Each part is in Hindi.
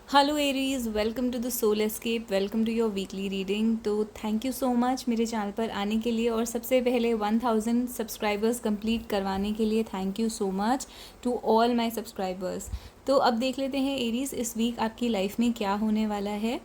Hello Aries, welcome to the soul escape, welcome to your weekly reading. तो थैंक यू सो मच मेरे चैनल पर आने के लिए, और सबसे पहले 1000 सब्सक्राइबर्स कंप्लीट करवाने के लिए thank you so much to all my subscribers. तो अब देख लेते हैं एरीज, इस वीक आपकी लाइफ में क्या होने वाला है।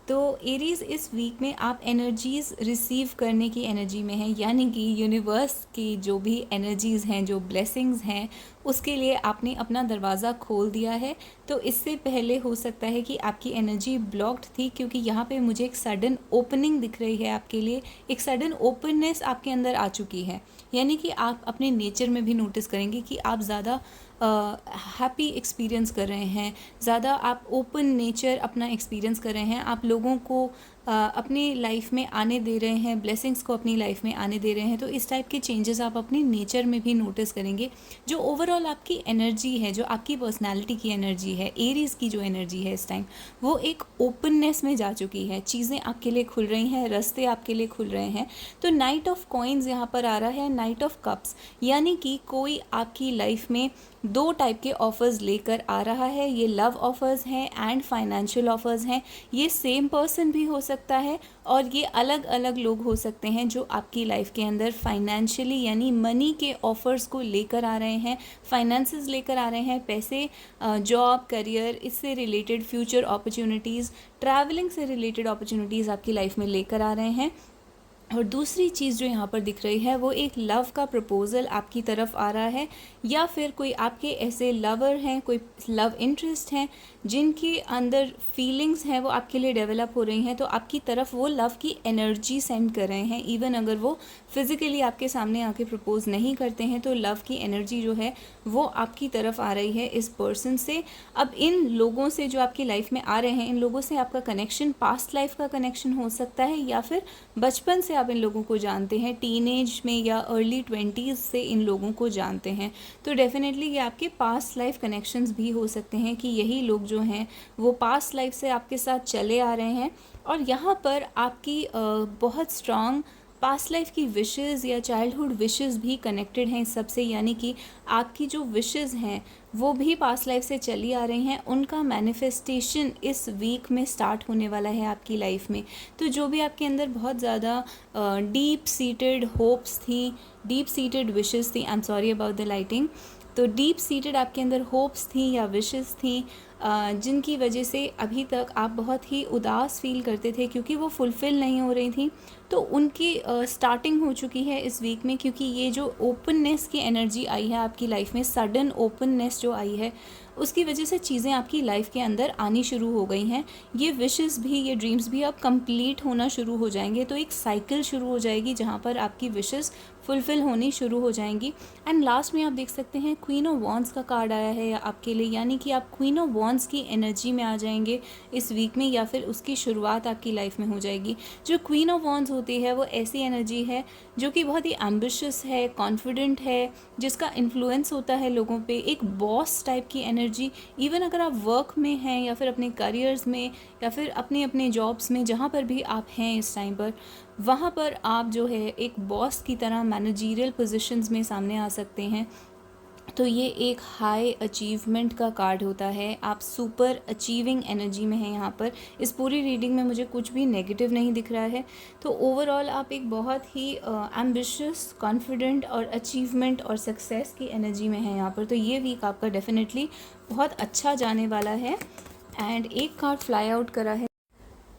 तो एरीज, इस वीक में आप एनर्जीज़ रिसीव करने की एनर्जी में हैं, यानी कि यूनिवर्स की जो भी एनर्जीज़ हैं, जो ब्लेसिंग्स हैं, उसके लिए आपने अपना दरवाज़ा खोल दिया है। तो इससे पहले हो सकता है कि आपकी एनर्जी ब्लॉक्ड थी, क्योंकि यहाँ पे मुझे एक सडन ओपनिंग दिख रही है आपके लिए। एक सडन ओपननेस आपके अंदर आ चुकी है, यानी कि आप अपने नेचर में भी नोटिस करेंगे कि आप ज़्यादा हैप्पी एक्सपीरियंस कर रहे हैं, ज़्यादा आप ओपन नेचर अपना एक्सपीरियंस कर रहे हैं, आप लोगों को अपनी लाइफ में आने दे रहे हैं, ब्लेसिंग्स को अपनी लाइफ में आने दे रहे हैं। तो इस टाइप के चेंजेस आप अपने नेचर में भी नोटिस करेंगे। जो ओवरऑल आपकी एनर्जी है, जो आपकी पर्सनालिटी की एनर्जी है, एरीज़ की जो एनर्जी है इस टाइम, वो एक ओपननेस में जा चुकी है। चीज़ें आपके लिए खुल रही हैं, रास्ते आपके लिए खुल रहे हैं। तो नाइट ऑफ कॉइन्स यहाँ पर आ रहा है, नाइट ऑफ कप्स, यानी कि कोई आपकी लाइफ में दो टाइप के ऑफ़र्स लेकर आ रहा है। ये लव ऑफ़र्स हैं एंड फाइनेंशियल ऑफ़र्स हैं। ये सेम पर्सन भी हो सकता है और ये अलग अलग लोग हो सकते हैं जो आपकी लाइफ के अंदर फाइनेंशियली यानी मनी के ऑफ़र्स को लेकर आ रहे हैं, फाइनेंसेस लेकर आ रहे हैं, पैसे, जॉब, करियर, इससे रिलेटेड फ्यूचर अपॉर्चुनिटीज़, ट्रैवलिंग से रिलेटेड अपॉर्चुनिटीज़ आपकी लाइफ में लेकर आ रहे हैं। और दूसरी चीज़ जो यहाँ पर दिख रही है वो एक लव का प्रपोज़ल आपकी तरफ आ रहा है, या फिर कोई आपके ऐसे लवर हैं, कोई लव इंटरेस्ट हैं जिनके अंदर फीलिंग्स हैं वो आपके लिए डेवलप हो रही हैं। तो आपकी तरफ वो लव की एनर्जी सेंड कर रहे हैं, इवन अगर वो फिज़िकली आपके सामने आके प्रपोज नहीं करते हैं, तो लव की एनर्जी जो है वो आपकी तरफ आ रही है इस पर्सन से। अब इन लोगों से जो आपकी लाइफ में आ रहे हैं, इन लोगों से आपका कनेक्शन पास्ट लाइफ का कनेक्शन हो सकता है, या फिर बचपन से आप इन लोगों को जानते हैं, टीनेज में या अर्ली 20s से इन लोगों को जानते हैं। तो डेफिनेटली ये आपके पास्ट लाइफ कनेक्शंस भी हो सकते हैं कि यही लोग जो हैं वो पास्ट लाइफ से आपके साथ चले आ रहे हैं। और यहाँ पर आपकी बहुत स्ट्रॉन्ग पास्ट लाइफ की विशेज़ या चाइल्डहुड विशेज़ भी कनेक्टेड हैं इस सबसे, यानी कि आपकी जो विशेज़ हैं वो भी पास्ट लाइफ से चली आ रही हैं, उनका मैनिफेस्टेशन इस वीक में स्टार्ट होने वाला है आपकी लाइफ में। तो जो भी आपके अंदर बहुत ज़्यादा डीप सीटेड होप्स थी, डीप सीटेड विशेज़ थी, I am sorry about the lighting, तो डीप सीटेड आपके अंदर होप्स थी या विशेज़ थी, जिनकी वजह से अभी तक आप बहुत ही उदास फील करते थे क्योंकि वो फुलफ़िल नहीं हो रही थी, तो उनकी स्टार्टिंग हो चुकी है इस वीक में। क्योंकि ये जो ओपननेस की एनर्जी आई है आपकी लाइफ में, सडन ओपननेस जो आई है, उसकी वजह से चीज़ें आपकी लाइफ के अंदर आनी शुरू हो गई हैं। ये विशेस भी, ये ड्रीम्स भी अब कंप्लीट होना शुरू हो जाएंगे। तो एक साइकिल शुरू हो जाएगी जहाँ पर आपकी विशेस फुलफ़िल होनी शुरू हो जाएंगी। एंड लास्ट में आप देख सकते हैं क्वीन ऑफ वॉन्ड्स का कार्ड आया है आपके लिए, यानी कि आप क्वीन ऑफ वॉन्ड्स की एनर्जी में आ जाएंगे इस वीक में, या फिर उसकी शुरुआत आपकी लाइफ में हो जाएगी। जो क्वीन ऑफ वॉन्ड्स होती है वो ऐसी एनर्जी है जो कि बहुत ही एम्बिशियस है, कॉन्फिडेंट है, जिसका इन्फ्लुएंस होता है लोगों पे, एक बॉस टाइप की एनर्जी। इवन अगर आप वर्क में हैं या फिर अपने करियर्स में या फिर अपने अपने जॉब्स में, जहाँ पर भी आप हैं इस टाइम पर, वहाँ पर आप जो है एक बॉस की तरह मैनेजरियल पोजीशंस में सामने आ सकते हैं। तो ये एक हाई अचीवमेंट का कार्ड होता है, आप सुपर अचीविंग एनर्जी में हैं यहाँ पर। इस पूरी रीडिंग में मुझे कुछ भी नेगेटिव नहीं दिख रहा है। तो ओवरऑल आप एक बहुत ही एम्बिशियस, कॉन्फिडेंट और अचीवमेंट और सक्सेस की एनर्जी में हैं यहाँ पर। तो ये वीक आपका डेफिनेटली बहुत अच्छा जाने वाला है। एंड एक कार्ड फ्लाई आउट करा है।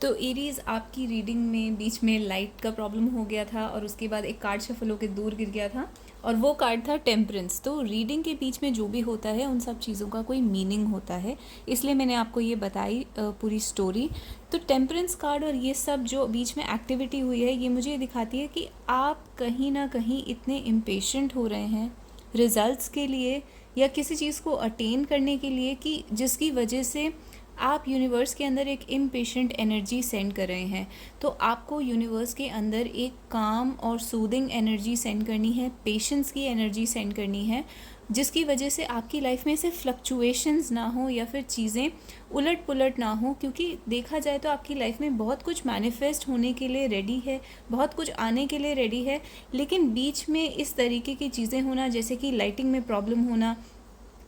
तो एरीज़, आपकी रीडिंग में बीच में लाइट का प्रॉब्लम हो गया था और उसके बाद एक कार्ड शफल होकर दूर गिर गया था, और वो कार्ड था टेम्परेंस। तो रीडिंग के बीच में जो भी होता है उन सब चीज़ों का कोई मीनिंग होता है, इसलिए मैंने आपको ये बताई पूरी स्टोरी। तो टेम्परेंस कार्ड और ये सब जो बीच में एक्टिविटी हुई है, ये मुझे दिखाती है कि आप कहीं ना कहीं इतने इम्पेशेंट हो रहे हैं रिजल्ट्स के लिए या किसी चीज़ को अटेन करने के लिए, कि जिसकी वजह से आप यूनिवर्स के अंदर एक इम्पेशेंट एनर्जी सेंड कर रहे हैं। तो आपको यूनिवर्स के अंदर एक काम और सूदिंग एनर्जी सेंड करनी है, पेशेंस की एनर्जी सेंड करनी है, जिसकी वजह से आपकी लाइफ में से फ्लक्चुएशंस ना हो या फिर चीज़ें उलट पुलट ना हो। क्योंकि देखा जाए तो आपकी लाइफ में बहुत कुछ मैनिफेस्ट होने के लिए रेडी है, बहुत कुछ आने के लिए रेडी है, लेकिन बीच में इस तरीके की चीज़ें होना, जैसे कि लाइटिंग में प्रॉब्लम होना,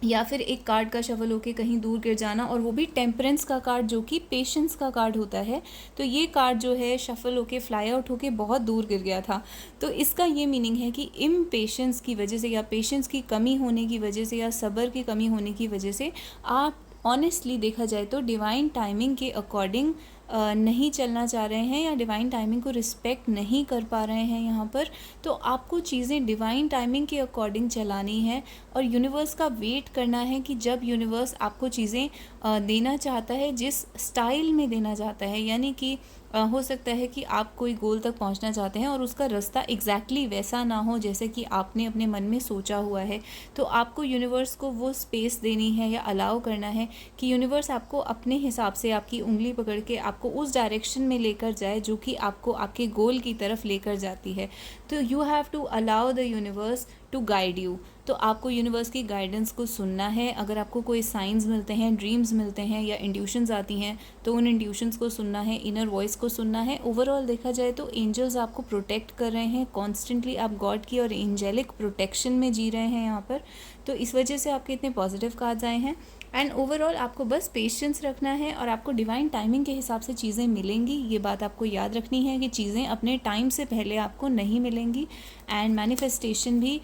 या फिर एक कार्ड का शफल होके कहीं दूर गिर जाना, और वो भी टेम्परेंस का कार्ड जो कि पेशेंस का कार्ड होता है। तो ये कार्ड जो है शफल होके फ्लाई आउट होके बहुत दूर गिर गया था। तो इसका ये मीनिंग है कि इम्पेशेंस की वजह से या पेशेंस की कमी होने की वजह से या सब्र की कमी होने की वजह से आप ऑनेस्टली देखा जाए तो डिवाइन टाइमिंग के अकॉर्डिंग नहीं चलना चाह रहे हैं या डिवाइन टाइमिंग को रिस्पेक्ट नहीं कर पा रहे हैं यहाँ पर। तो आपको चीज़ें डिवाइन टाइमिंग के अकॉर्डिंग चलानी है और यूनिवर्स का वेट करना है कि जब यूनिवर्स आपको चीज़ें देना चाहता है, जिस स्टाइल में देना चाहता है। यानी कि हो सकता है कि आप कोई गोल तक पहुंचना चाहते हैं और उसका रास्ता एग्जैक्टली वैसा ना हो जैसे कि आपने अपने मन में सोचा हुआ है। तो आपको यूनिवर्स को वो स्पेस देनी है या अलाउ करना है कि यूनिवर्स आपको अपने हिसाब से आपकी उंगली पकड़ के आपको उस डायरेक्शन में लेकर जाए जो कि आपको आपके गोल की तरफ लेकर जाती है। तो you have to allow the universe to guide you. तो आपको यूनिवर्स की गाइडेंस को सुनना है। अगर आपको कोई साइंस मिलते हैं, ड्रीम्स मिलते हैं या इंट्यूशंस आती हैं तो उन इंट्यूशंस को सुनना है, इनर वॉइस को सुनना है। ओवरऑल देखा जाए तो एंजल्स आपको प्रोटेक्ट कर रहे हैं कॉन्स्टेंटली। आप गॉड की और एंजेलिक प्रोटेक्शन में जी रहे हैं यहाँ पर। तो इस वजह से आपके इतने पॉजिटिव कार्ड्स आए हैं। एंड ओवरऑल आपको बस पेशेंस रखना है और आपको डिवाइन टाइमिंग के हिसाब से चीज़ें मिलेंगी। ये बात आपको याद रखनी है कि चीज़ें अपने टाइम से पहले आपको नहीं मिलेंगी। एंड मैनिफेस्टेशन भी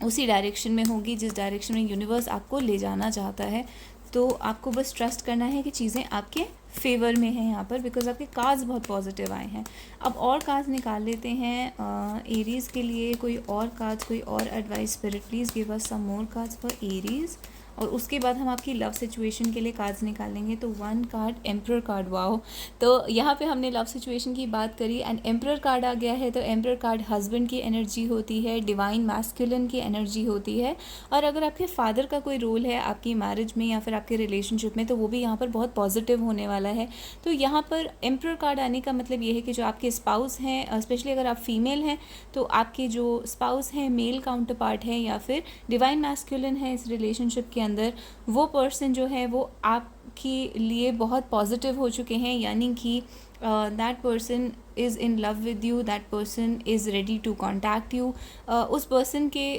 उसी डायरेक्शन में होगी जिस डायरेक्शन में यूनिवर्स आपको ले जाना चाहता है। तो आपको बस ट्रस्ट करना है कि चीज़ें आपके फेवर में हैं यहाँ पर, बिकॉज आपके कार्ड्स बहुत पॉजिटिव आए हैं। अब और कार्ड्स निकाल लेते हैं एरीज़ के लिए। कोई और कार्ड्स, कोई और advice spirit please give us some more cards for Aries. और उसके बाद हम आपकी लव सिचुएशन के लिए कार्ड्स निकालेंगे। तो one card emperor card, wow. तो यहाँ पे हमने लव सिचुएशन की बात करी एंड एम्परर कार्ड आ गया है। तो एम्परर कार्ड हस्बैंड की एनर्जी होती है, डिवाइन मैस्कुलिन की एनर्जी होती है। और अगर आपके फादर का कोई रोल है आपकी मैरिज में या फिर आपके रिलेशनशिप में तो वो भी यहाँ पर बहुत पॉजिटिव होने वाला है। तो यहाँ पर एम्परर कार्ड आने का मतलब ये है कि जो आपके स्पाउस हैं, स्पेशली अगर आप फीमेल हैं तो आपके जो स्पाउस हैं, मेल काउंटर पार्ट है या फिर डिवाइन मैस्कुलिन है इस रिलेशनशिप के अंदर, वो पर्सन जो है वो आपके लिए बहुत पॉजिटिव हो चुके हैं। यानी कि that person is in love with you, that person is ready to contact you. उस पर्सन के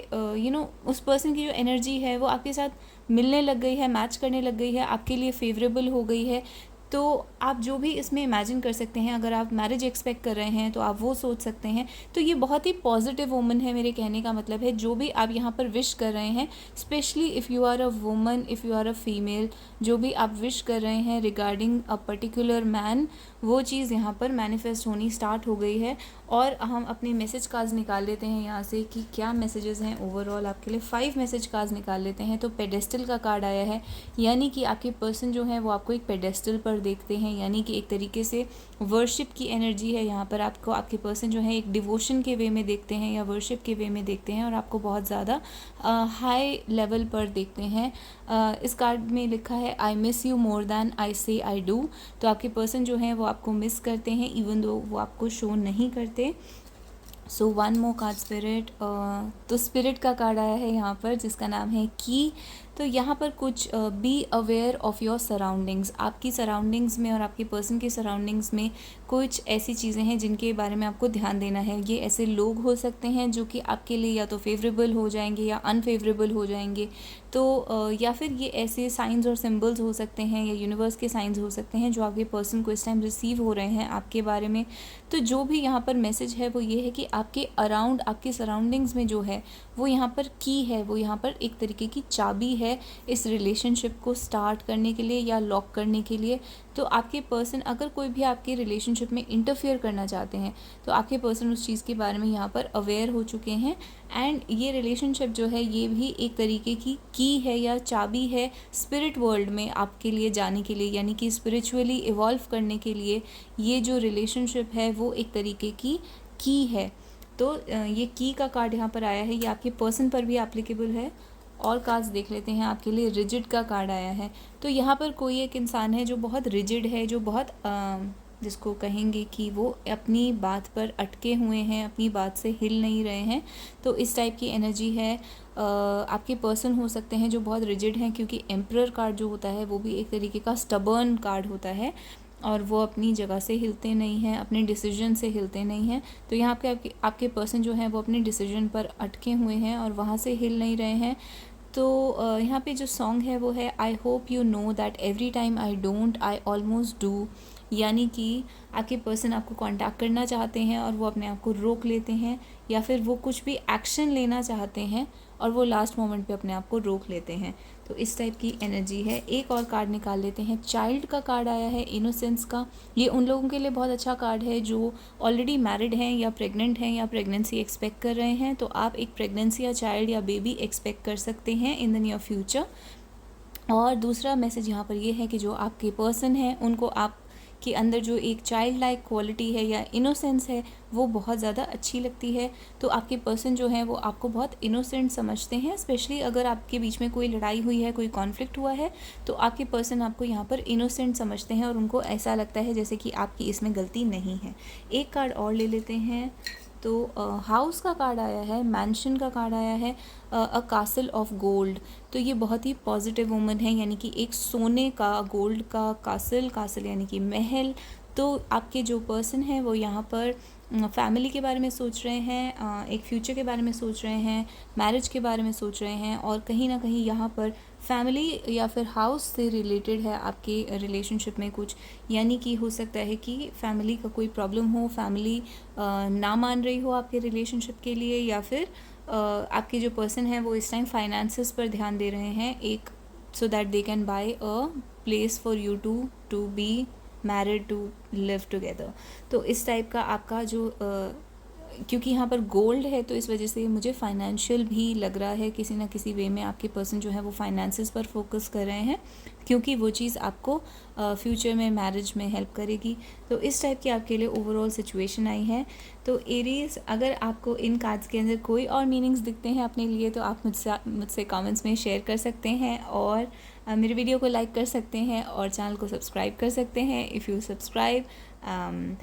उस पर्सन की जो एनर्जी है वो आपके साथ मिलने लग गई है, मैच करने लग गई है, आपके लिए फेवरेबल हो गई है। तो आप जो भी इसमें इमेजिन कर सकते हैं, अगर आप मैरिज एक्सपेक्ट कर रहे हैं तो आप वो सोच सकते हैं। तो ये बहुत ही पॉजिटिव वुमन है, मेरे कहने का मतलब है। जो भी आप यहाँ पर विश कर रहे हैं, specially if you are a woman, if you are a female, जो भी आप विश कर रहे हैं रिगार्डिंग अ पर्टिकुलर मैन, वो चीज़ यहाँ पर मैनिफेस्ट होनी स्टार्ट हो गई है। और हम अपने मैसेज कार्ड्स निकाल लेते हैं यहाँ से कि क्या मैसेजेस हैं ओवरऑल आपके लिए। 5 मैसेज कार्ड्स निकाल लेते हैं। तो पेडेस्टल का कार्ड आया है, यानी कि आपके पर्सन जो है वो आपको एक पेडेस्टल पर देखते हैं, यानी कि एक तरीके से वर्शिप की एनर्जी है यहाँ पर। आपको आपके पर्सन जो है एक डिवोशन के वे में देखते हैं या वर्शिप के वे में देखते हैं और आपको बहुत ज़्यादा हाई लेवल पर देखते हैं। इस कार्ड में लिखा है I miss you more than I say I do. तो आपके पर्सन जो हैं वो आपको मिस करते हैं इवन दो वो आपको शो नहीं करते। So one more card spirit. तो स्पिरिट का कार्ड आया है यहाँ पर जिसका नाम है की। तो यहाँ पर कुछ be aware of your surroundings. आपकी सराउंडिंग्स में और आपके पर्सन की सराउंडिंग्स में कुछ ऐसी चीज़ें हैं जिनके बारे में आपको ध्यान देना है। ये ऐसे लोग हो सकते हैं जो कि आपके लिए या तो फेवरेबल हो जाएंगे या अनफेवरेबल हो जाएंगे। तो या फिर ये ऐसे साइंस और सिंबल्स हो सकते हैं या यूनिवर्स के साइंस हो सकते हैं जो आपके पर्सन को इस टाइम रिसीव हो रहे हैं आपके बारे में। तो जो भी यहाँ पर मैसेज है वो ये है कि आपके अराउंड, आपके सराउंडिंग्स में जो है वो यहाँ पर की है, वो यहाँ पर एक तरीके की चाबी है इस रिलेशनशिप को स्टार्ट करने के लिए या लॉक करने के लिए। तो आपके पर्सन, अगर कोई भी आपके रिलेशनशिप में इंटरफेयर करना चाहते हैं तो आपके पर्सन उस चीज़ के बारे में यहाँ पर अवेयर हो चुके हैं। एंड ये रिलेशनशिप जो है ये भी एक तरीके की है या चाबी है स्पिरिट वर्ल्ड में आपके लिए जाने के लिए, यानी कि स्पिरिचुअली इवॉल्व करने के लिए ये जो रिलेशनशिप है वो एक तरीके की है। तो ये की का कार्ड यहाँ पर आया है, ये आपके पर्सन पर भी एप्लीकेबल है। और कार्ड्स देख लेते हैं आपके लिए। रिजिड का कार्ड आया है। तो यहाँ पर कोई एक इंसान है जो बहुत रिजिड है, जो बहुत जिसको कहेंगे कि वो अपनी बात पर अटके हुए हैं, अपनी बात से हिल नहीं रहे हैं। तो इस टाइप की एनर्जी है। आपके पर्सन हो सकते हैं जो बहुत रिजिड हैं, क्योंकि एम्परर कार्ड जो होता है वो भी एक तरीके का स्टबर्न कार्ड होता है और वो अपनी जगह से हिलते नहीं हैं, अपने डिसीजन से हिलते नहीं हैं। तो यहाँ आपके पर्सन जो हैं वो अपने डिसीजन पर अटके हुए हैं और वहाँ से हिल नहीं रहे हैं। तो यहाँ पे जो सॉन्ग है वो है I hope you know that every time I don't I almost do, यानी कि आपके पर्सन आपको कांटेक्ट करना चाहते हैं और वो अपने आप को रोक लेते हैं, या फिर वो कुछ भी एक्शन लेना चाहते हैं और वो लास्ट मोमेंट पे अपने आप को रोक लेते हैं। तो इस टाइप की एनर्जी है। एक और कार्ड निकाल लेते हैं। चाइल्ड का कार्ड आया है, इनोसेंस का। ये उन लोगों के लिए बहुत अच्छा कार्ड है जो ऑलरेडी मैरिड हैं या प्रेग्नेंट हैं या प्रेगनेंसी एक्सपेक्ट कर रहे हैं। तो आप एक प्रेगनेंसी या चाइल्ड या बेबी एक्सपेक्ट कर सकते हैं इन द नियर फ्यूचर। और दूसरा मैसेज यहाँ पर ये है कि जो आपके पर्सन हैं उनको आप के अंदर जो एक चाइल्ड लाइक क्वालिटी है या इनोसेंस है वो बहुत ज़्यादा अच्छी लगती है। तो आपके पर्सन जो हैं वो आपको बहुत इनोसेंट समझते हैं, स्पेशली अगर आपके बीच में कोई लड़ाई हुई है, कोई कॉन्फ्लिक्ट हुआ है, तो आपके पर्सन आपको यहाँ पर इनोसेंट समझते हैं और उनको ऐसा लगता है जैसे कि आपकी इसमें गलती नहीं है। एक कार्ड और ले लेते हैं। तो हाउस का कार्ड आया है, मैंशन का कार्ड आया है, अ कासल ऑफ गोल्ड। तो ये बहुत ही पॉजिटिव वुमन है, यानी कि एक सोने का, गोल्ड का कासल, कासल यानी कि महल। तो आपके जो पर्सन है वो यहाँ पर फैमिली के बारे में सोच रहे हैं, एक फ्यूचर के बारे में सोच रहे हैं, मैरिज के बारे में सोच रहे हैं, और कहीं ना कहीं यहाँ पर फैमिली या फिर हाउस से रिलेटेड है आपके रिलेशनशिप में कुछ, यानी कि हो सकता है कि फैमिली का कोई प्रॉब्लम हो, फैमिली ना मान रही हो आपके रिलेशनशिप के लिए, या फिर आपके जो पर्सन है वो इस टाइम फाइनेंसेस पर ध्यान दे रहे हैं, एक so that they can buy a place for you to be married, to live together. तो इस टाइप का आपका जो क्योंकि यहाँ पर गोल्ड है तो इस वजह से मुझे फाइनेंशियल भी लग रहा है, किसी ना किसी वे में आपके पर्सन जो है वो फाइनेंसेस पर फोकस कर रहे हैं, क्योंकि वो चीज़ आपको फ्यूचर में मैरिज में हेल्प करेगी। तो इस टाइप की आपके लिए ओवरऑल सिचुएशन आई है। तो एरीज, अगर आपको इन कार्ड्स के अंदर कोई और मीनिंग्स दिखते हैं अपने लिए तो आप मुझसे कमेंट्स में शेयर कर सकते हैं, और मेरे वीडियो को लाइक कर सकते हैं और चैनल को सब्सक्राइब कर सकते हैं if you subscribe.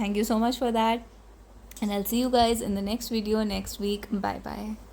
Thank you so much for that, and I'll see you guys in the next video next week. Bye bye.